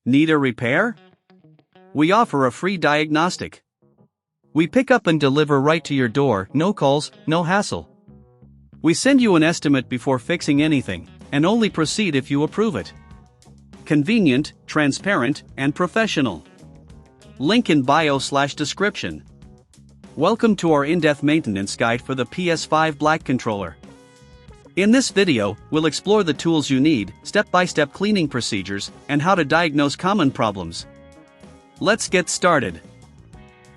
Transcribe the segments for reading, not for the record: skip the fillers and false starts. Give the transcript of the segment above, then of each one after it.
Need a repair? We offer a free diagnostic. We pick up and deliver right to your door, no calls, no hassle. We send you an estimate before fixing anything, and only proceed if you approve it. Convenient, transparent, and professional. Link in bio/description. Welcome to our in-depth maintenance guide for the PS5 Black controller. In this video, we'll explore the tools you need, step-by-step cleaning procedures, and how to diagnose common problems. Let's get started.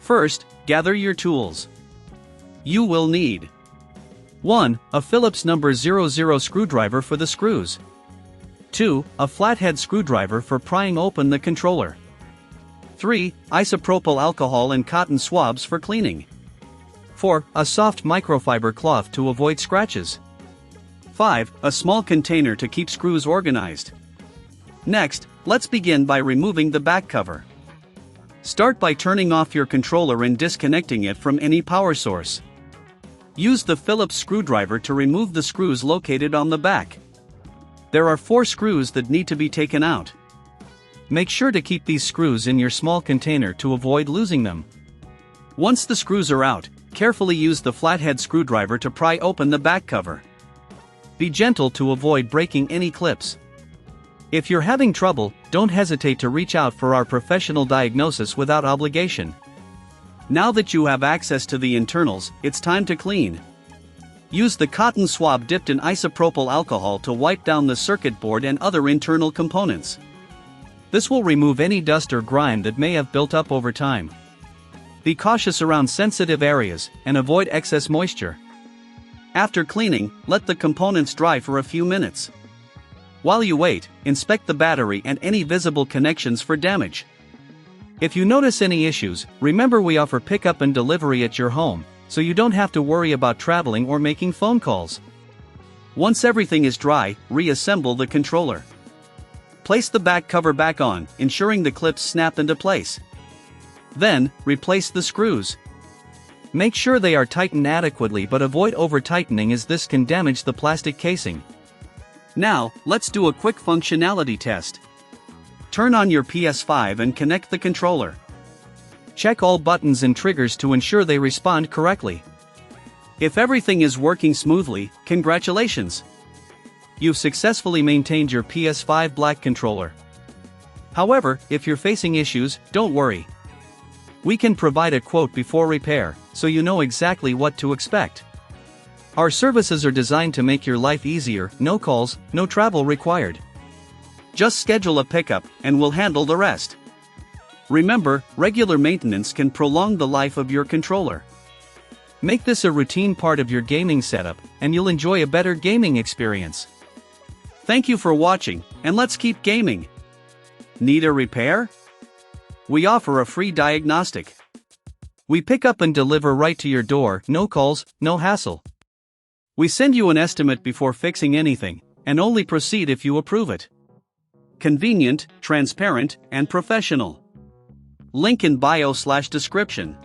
First, gather your tools. You will need 1. A Phillips number 00 screwdriver for the screws. 2. A flathead screwdriver for prying open the controller. 3. Isopropyl alcohol and cotton swabs for cleaning. 4. A soft microfiber cloth to avoid scratches. 5. A small container to keep screws organized. Next, let's begin by removing the back cover. Start by turning off your controller and disconnecting it from any power source. Use the Phillips screwdriver to remove the screws located on the back. There are 4 screws that need to be taken out. Make sure to keep these screws in your small container to avoid losing them. Once the screws are out, carefully use the flathead screwdriver to pry open the back cover. Be gentle to avoid breaking any clips. If you're having trouble, don't hesitate to reach out for our professional diagnosis without obligation. Now that you have access to the internals, it's time to clean. Use the cotton swab dipped in isopropyl alcohol to wipe down the circuit board and other internal components. This will remove any dust or grime that may have built up over time. Be cautious around sensitive areas and avoid excess moisture. After cleaning, let the components dry for a few minutes. While you wait, inspect the battery and any visible connections for damage. If you notice any issues, remember we offer pickup and delivery at your home, so you don't have to worry about traveling or making phone calls. Once everything is dry, reassemble the controller. Place the back cover back on, ensuring the clips snap into place. Then, replace the screws. Make sure they are tightened adequately but avoid over-tightening as this can damage the plastic casing. Now, let's do a quick functionality test. Turn on your PS5 and connect the controller. Check all buttons and triggers to ensure they respond correctly. If everything is working smoothly, congratulations! You've successfully maintained your PS5 Black controller. However, if you're facing issues, don't worry. We can provide a quote before repair, so you know exactly what to expect. Our services are designed to make your life easier, no calls, no travel required. Just schedule a pickup, and we'll handle the rest. Remember, regular maintenance can prolong the life of your controller. Make this a routine part of your gaming setup, and you'll enjoy a better gaming experience. Thank you for watching, and let's keep gaming. Need a repair? We offer a free diagnostic. We pick up and deliver right to your door, no calls, no hassle. We send you an estimate before fixing anything, and only proceed if you approve it. Convenient, transparent, and professional. Link in bio/description.